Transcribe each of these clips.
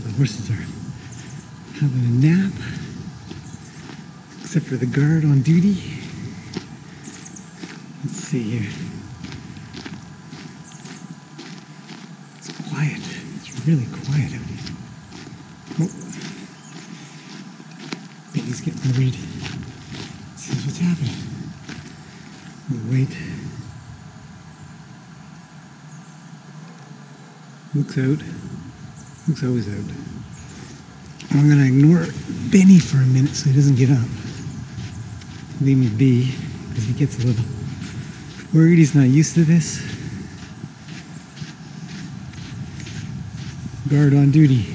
while the horses are having a nap, except for the guard on duty. Let's see here. It's quiet. It's really quiet out here. Oh. Benny's getting worried. Sees what's happening. We'll wait. Looks out. Looks always out. I'm gonna ignore Benny for a minute so he doesn't get up. Leave me be, because he gets a little worried. He's not used to this. Guard on duty.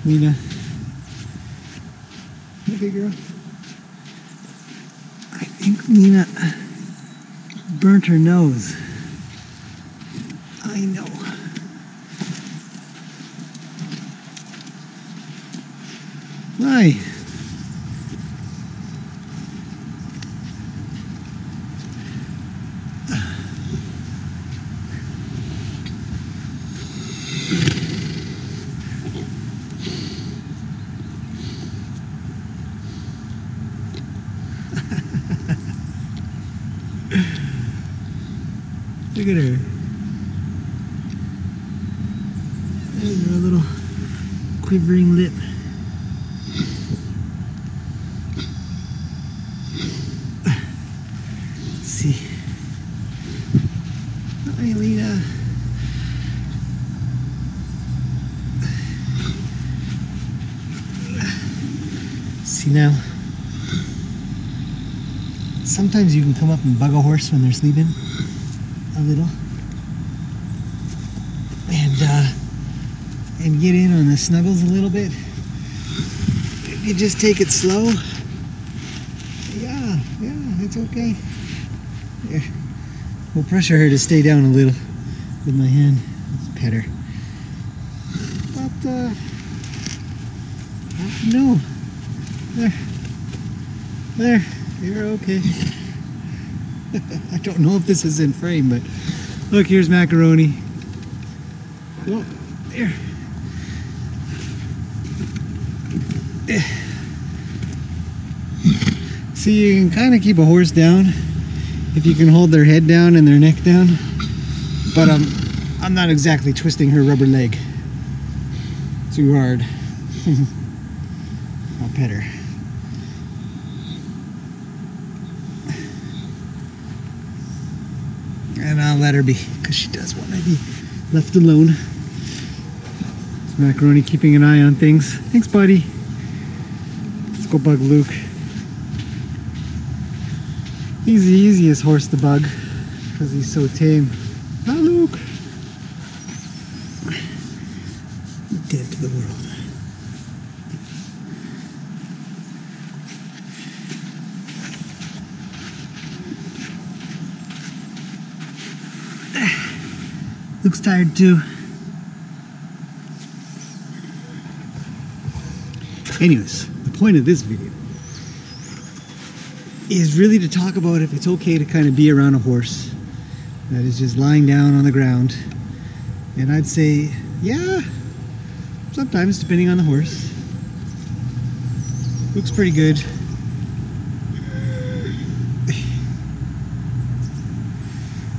Lena. Okay, girl. I think Lena burnt her nose. I know. Why? Look at her. There's her little quivering lip. Let's see. Hi, Lena. See now? Sometimes you can come up and bug a horse when they're sleeping. A little, and get in on the snuggles a little bit. If you just take it slow, yeah, it's okay. Yeah. We'll pressure her to stay down a little with my hand. Let's pet her. But no, there, you're okay. I don't know if this is in frame, but look, here's Macaroni. Oh, there. See, you can kind of keep a horse down if you can hold their head down and their neck down, but I'm not exactly twisting her rubber leg too hard. I'll pet her. And I'll let her be, because she does want to be left alone. It's Macaroni keeping an eye on things. Thanks, buddy. Let's go bug Luke. He's the easiest horse to bug, because he's so tame. Hi, Luke. Dead to the world. Luke's tired too. Anyways, the point of this video is really to talk about if it's okay to kind of be around a horse that is just lying down on the ground. And I'd say, yeah, sometimes, depending on the horse. Looks pretty good.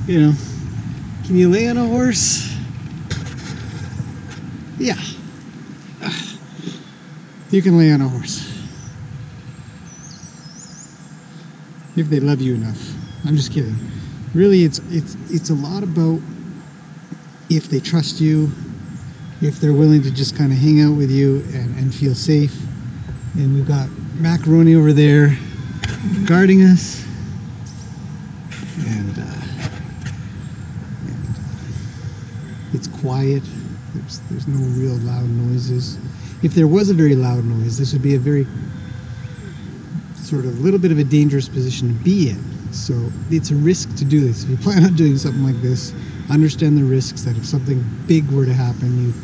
You know, can you lay on a horse? Yeah. You can lay on a horse. If they love you enough. I'm just kidding. Really, it's a lot about if they trust you, if they're willing to just kind of hang out with you and feel safe. And we've got Macaroni over there guarding us. And it's quiet. There's no real loud noises. If there was a very loud noise, this would be a very sort of little bit of a dangerous position to be in. So it's a risk to do this. If you plan on doing something like this, understand the risks that if something big were to happen,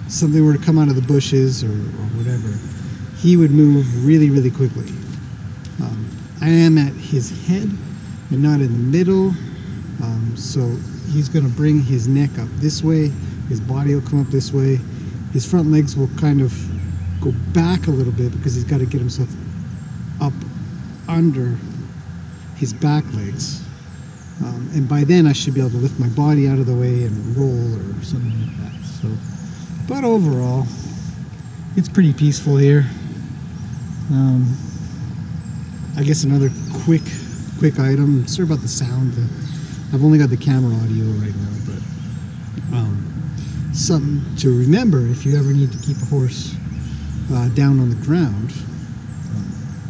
something were to come out of the bushes or whatever, he would move really, really quickly. I am at his head and not in the middle, so he's going to bring his neck up this way, his body will come up this way, his front legs will kind of go back a little bit because he's got to get himself up under his back legs. And by then I should be able to lift my body out of the way and roll or something like that. So, but overall, it's pretty peaceful here. I guess another quick item. Sorry about the sound. I've only got the camera audio right now, but something to remember if you ever need to keep a horse down on the ground,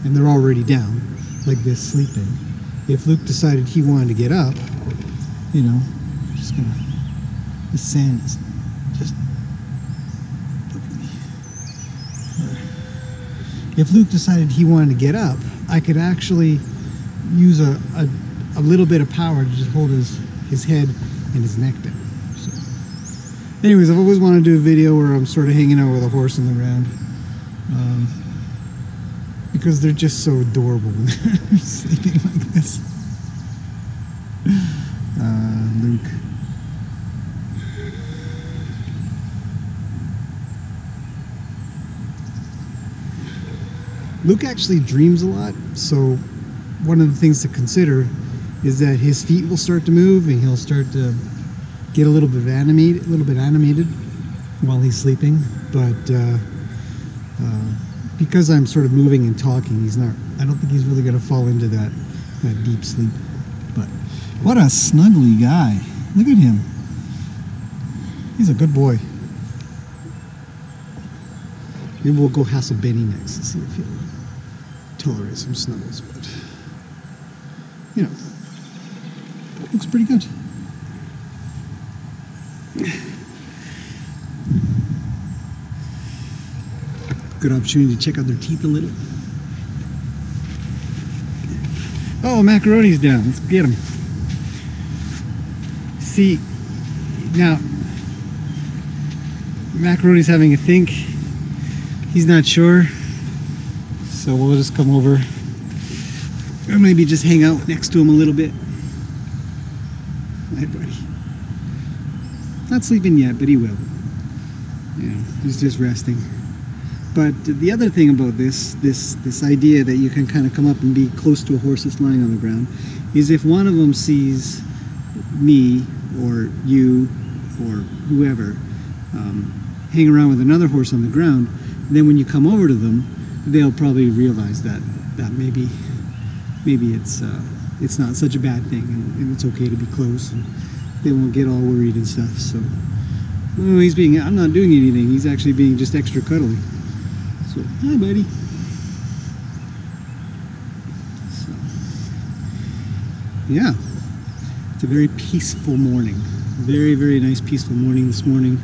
and they're already down like this sleeping. If Luke decided he wanted to get up, you know, just gonna, the sand is just, look at me. If Luke decided he wanted to get up, I could actually use a little bit of power to just hold his head and his neck down. So, anyways, I've always wanted to do a video where I'm sort of hanging out with a horse on the ground, because they're just so adorable when they're sleeping like this. Luke. Luke actually dreams a lot, so one of the things to consider is that his feet will start to move and he'll start to get a little bit animated while he's sleeping. But because I'm sort of moving and talking, I don't think he's really going to fall into that deep sleep. But what a snuggly guy. Look at him. He's a good boy. Maybe we'll go hassle Benny next to see if he'll tolerate some snuggles, but you know, looks pretty good. Good opportunity to check out their teeth a little. Oh, Macaroni's down. Let's get him. See, now Macaroni's having a think. He's not sure, so we'll just come over or maybe just hang out next to him a little bit. Hi, buddy. Not sleeping yet, but he will. Yeah, he's just resting. But the other thing about this idea that you can kind of come up and be close to a horse that's lying on the ground is if one of them sees me or you or whoever hang around with another horse on the ground, then when you come over to them, they'll probably realize that maybe it's not such a bad thing and it's okay to be close, and they won't get all worried and stuff. So, oh, I'm not doing anything. He's actually being just extra cuddly. So, hi, buddy. So, yeah, it's a very peaceful morning. Very, very nice, peaceful morning this morning.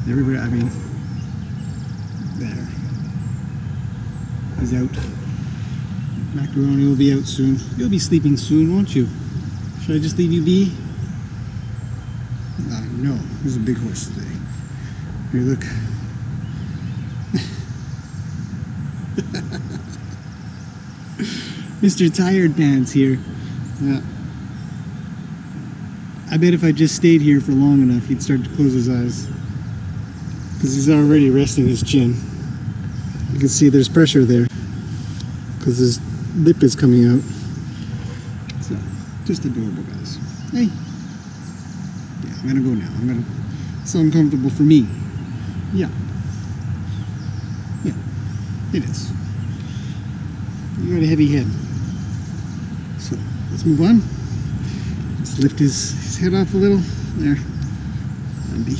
Everybody, I mean, there. He's out. Macaroni will be out soon. You'll be sleeping soon, won't you? Should I just leave you be? No, there's a big horse today. Here, look. Mr. Tired Pants here. Yeah. I bet if I just stayed here for long enough, he'd start to close his eyes. Because he's already resting his chin. You can see there's pressure there. Because his lip is coming out. So, just adorable, guys. Hey. Yeah, I'm gonna go now. It's uncomfortable for me. Yeah. Yeah, it is. You got a heavy head. So, let's move on. Just lift his head off a little. There. Andy.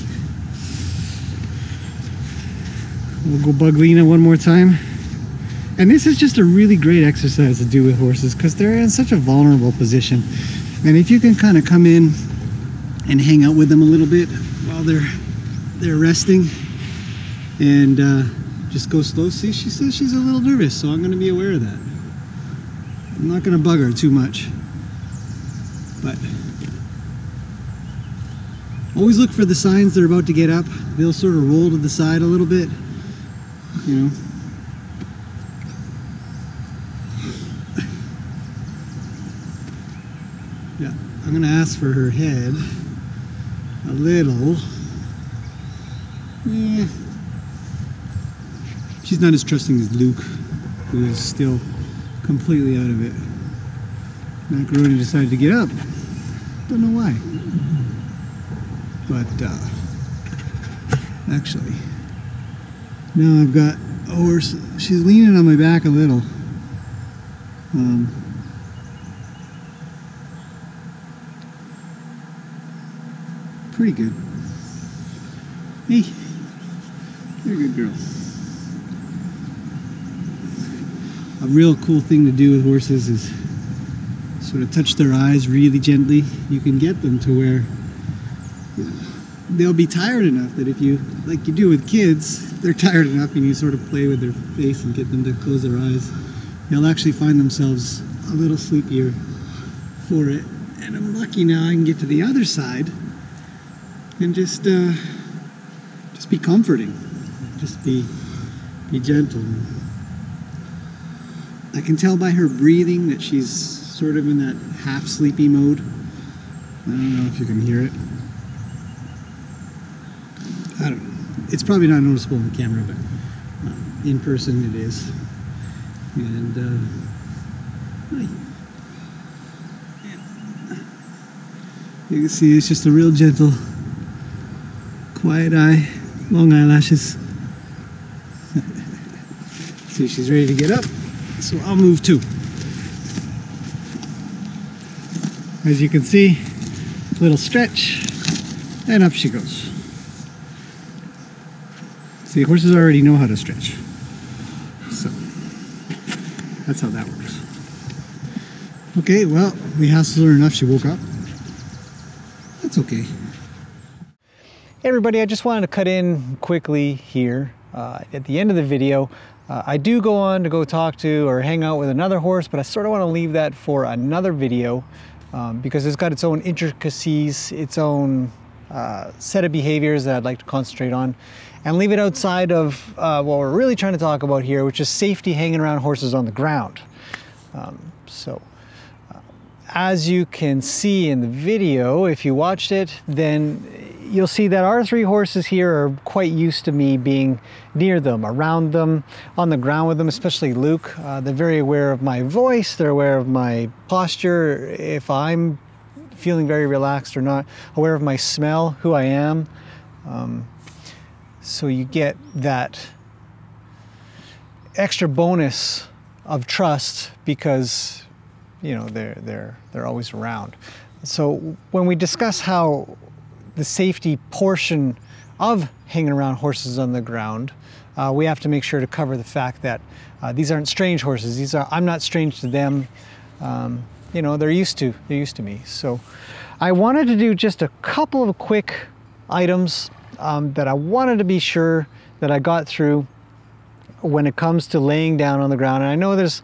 We'll go bug Lena one more time. And this is just a really great exercise to do with horses because they're in such a vulnerable position. And if you can kind of come in and hang out with them a little bit while they're resting and just go slow. See, she says she's a little nervous, so I'm going to be aware of that. I'm not going to bug her too much. But always look for the signs they're about to get up. They'll sort of roll to the side a little bit, you know. Yeah, I'm going to ask for her head a little Yeah. She's not as trusting as Luke, who is still completely out of it. Macaroni decided to get up. Don't know why. But actually, now I've got a horse. She's leaning on my back a little. Pretty good. Hey, you're a good girl. A real cool thing to do with horses is sort of touch their eyes really gently. You can get them to where they'll be tired enough that if you, like you do with kids, they're tired enough and you sort of play with their face and get them to close their eyes, they'll actually find themselves a little sleepier for it. And I'm lucky now I can get to the other side and just be comforting, just be gentle. I can tell by her breathing that she's sort of in that half sleepy mode. I don't know if you can hear it. I don't know. It's probably not noticeable on the camera, but in person it is. And you can see it's just a real gentle, quiet eye, long eyelashes. See, she's ready to get up, so I'll move too. As you can see, little stretch, and up she goes. See, horses already know how to stretch, so that's how that works. Okay, well, we hassled her enough, she woke up. That's okay. Hey everybody, I just wanted to cut in quickly here at the end of the video. I do go on to go talk to or hang out with another horse, but I sort of want to leave that for another video because it's got its own intricacies, its own set of behaviors that I'd like to concentrate on, and leave it outside of what we're really trying to talk about here, which is safety hanging around horses on the ground. As you can see in the video, if you watched it, then you'll see that our three horses here are quite used to me being near them, around them, on the ground with them, especially Luke. They're very aware of my voice, they're aware of my posture, if I'm feeling very relaxed or not, aware of my smell, who I am. So you get that extra bonus of trust because, you know, they're always around. So when we discuss how the safety portion of hanging around horses on the ground, we have to make sure to cover the fact that these aren't strange horses. I'm not strange to them. You know, they're used to me. So I wanted to do just a couple of quick items that I wanted to be sure that I got through when it comes to laying down on the ground. And I know there's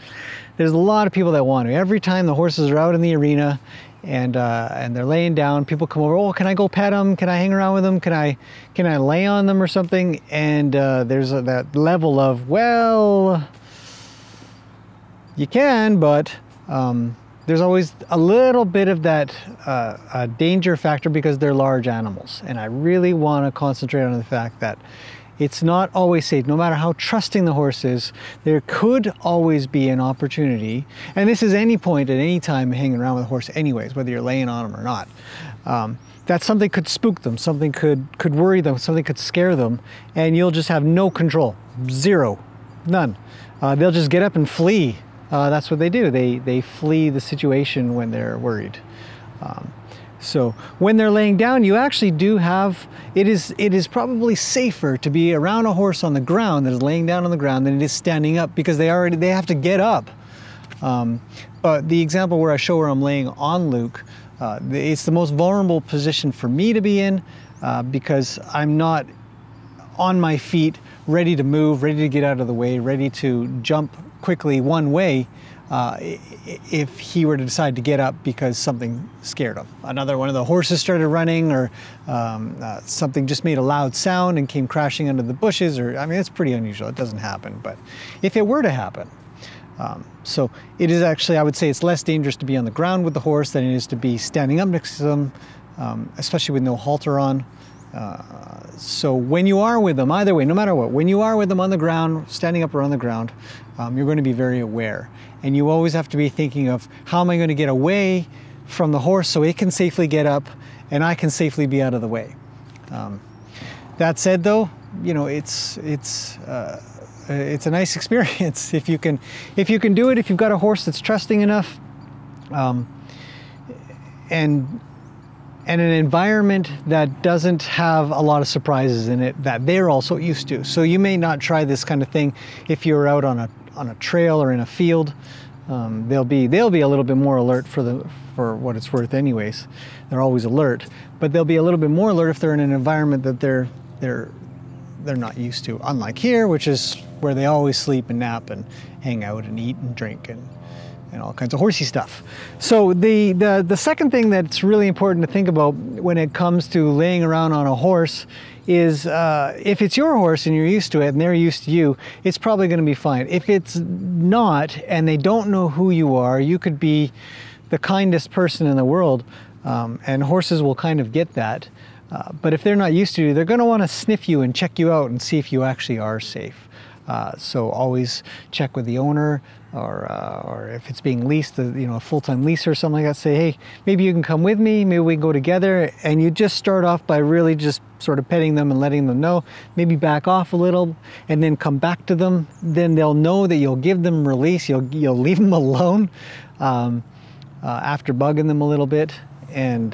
a lot of people that want to. Every time the horses are out in the arena and they're laying down, people come over, oh, can I go pet them? Can I hang around with them? Can I lay on them or something? And there's that level of, well, you can, but there's always a little bit of that danger factor because they're large animals. And I really want to concentrate on the fact that it's not always safe. No matter how trusting the horse is, there could always be an opportunity, and this is any point at any time hanging around with a horse anyways, whether you're laying on them or not, that something could spook them, something could worry them, something could scare them, and you'll just have no control. Zero. None. They'll just get up and flee. That's what they do. They flee the situation when they're worried. So when they're laying down, you actually do have, it is probably safer to be around a horse on the ground that is laying down on the ground than it is standing up, because they have to get up. But the example where I show where I'm laying on Luke, it's the most vulnerable position for me to be in because I'm not on my feet, ready to move, ready to get out of the way, ready to jump quickly one way if he were to decide to get up because something scared him. Another one of the horses started running, or something just made a loud sound and came crashing under the bushes, or, I mean, it's pretty unusual. It doesn't happen, but if it were to happen, so it is actually, I would say it's less dangerous to be on the ground with the horse than it is to be standing up next to them, especially with no halter on. So when you are with them, either way, no matter what, when you are with them on the ground, standing up or on the ground, you're going to be very aware. And you always have to be thinking of, how am I going to get away from the horse so it can safely get up and I can safely be out of the way. That said, though, you know, it's a nice experience if you can do it. If you've got a horse that's trusting enough, and an environment that doesn't have a lot of surprises in it that they're also used to. So you may not try this kind of thing if you're out on a trail or in a field. They'll be a little bit more alert for what it's worth anyways. They're always alert, but they'll be a little bit more alert if they're in an environment that they're not used to. Unlike here, which is where they always sleep and nap and hang out and eat and drink and all kinds of horsey stuff. So the second thing that's really important to think about when it comes to laying around on a horse is if it's your horse and you're used to it and they're used to you, it's probably going to be fine. If it's not and they don't know who you are, you could be the kindest person in the world, and horses will kind of get that. But if they're not used to you, they're going to want to sniff you and check you out and see if you actually are safe. So always check with the owner, or if it's being leased, a full-time lease or something like that, say, hey, maybe you can come with me, maybe we can go together. And you just start off by really just sort of petting them and letting them know, maybe back off a little and then come back to them. Then they'll know that you'll give them release, you'll leave them alone after bugging them a little bit. And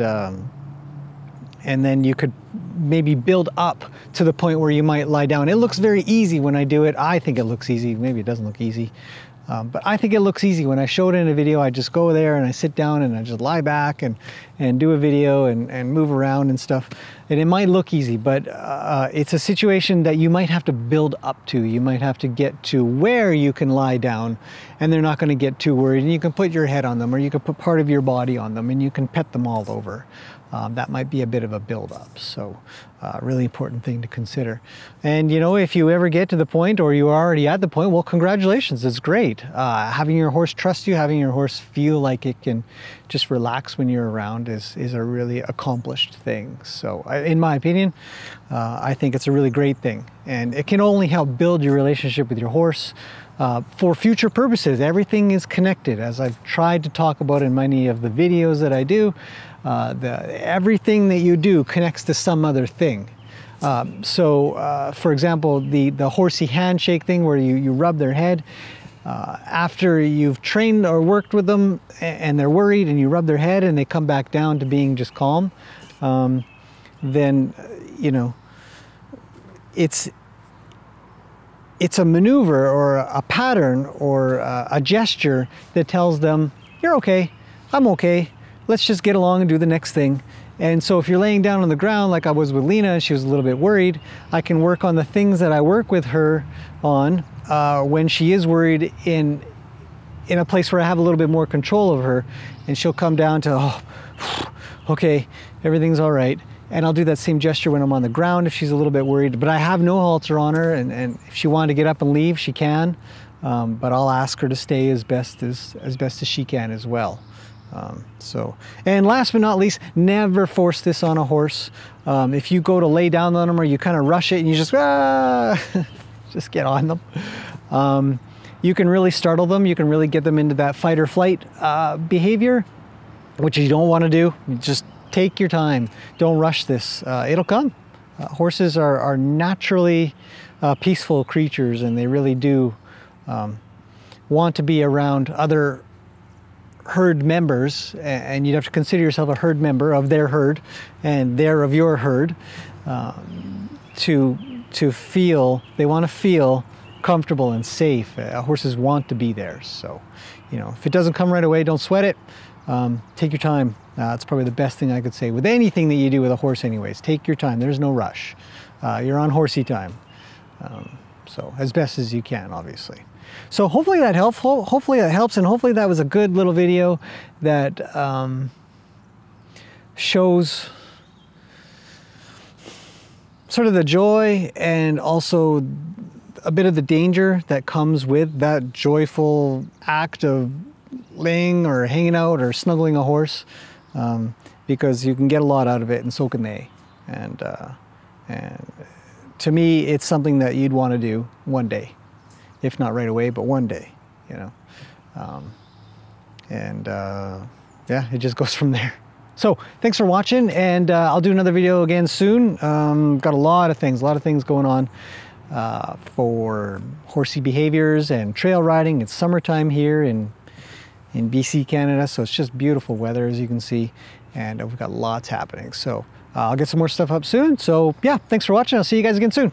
then you could maybe build up to the point where you might lie down. It looks very easy when I do it. I think it looks easy. Maybe it doesn't look easy. But I think it looks easy. When I show it in a video, I just go there and I sit down and I just lie back and do a video and move around and stuff. And it might look easy, but it's a situation that you might have to build up to. You might have to get to where you can lie down and they're not going to get too worried. And you can put your head on them, or you can put part of your body on them, and you can pet them all over. That might be a bit of a build-up. So really important thing to consider. And if you ever get to the point, or you are already at the point, well, congratulations, it's great. Having your horse trust you, having your horse feel like it can just relax when you're around is a really accomplished thing. So in my opinion, I think it's a really great thing. And it can only help build your relationship with your horse for future purposes. Everything is connected, as I've tried to talk about in many of the videos that I do. Everything that you do connects to some other thing. For example, the Horsey handshake thing, where you rub their head, after you've trained or worked with them and they're worried and you rub their head and they come back down to being just calm, then it's a maneuver or a pattern or a gesture that tells them, you're okay, I'm okay, let's just get along and do the next thing. And so if you're laying down on the ground like I was with Lena, and she was a little bit worried, I can work on the things that I work with her on when she is worried in a place where I have a little bit more control over her, and she'll come down to, oh, okay, everything's all right. And I'll do that same gesture when I'm on the ground if she's a little bit worried. But I have no halter on her, and if she wanted to get up and leave, she can. But I'll ask her to stay as best as she can as well. And last but not least, never force this on a horse. If you go to lay down on them, or you kind of rush it and you just just get on them, you can really startle them. You can really get them into that fight or flight behavior, which you don't want to do. You just take your time. Don't rush this. It'll come. Horses are naturally peaceful creatures, and they really do want to be around other herd members, and you'd have to consider yourself a herd member of their herd, and they're of your herd, to feel, they want to feel comfortable and safe. Horses want to be there. So, if it doesn't come right away, don't sweat it. Take your time. It's probably the best thing I could say with anything that you do with a horse anyways. Take your time. There's no rush. You're on horsey time. So as best as you can, obviously. So hopefully that helps. Hopefully that helps, and hopefully that was a good little video that shows sort of the joy and also a bit of the danger that comes with that joyful act of laying or hanging out or snuggling a horse, because you can get a lot out of it, and so can they. and to me, it's something that you'd want to do one day, if not right away, but one day, you know. Yeah, it just goes from there. So thanks for watching, and I'll do another video again soon. Got a lot of things going on for horsey behaviors and trail riding. It's summertime here in BC, Canada, so it's just beautiful weather, as you can see, and we've got lots happening. So I'll get some more stuff up soon. So yeah, thanks for watching. I'll see you guys again soon.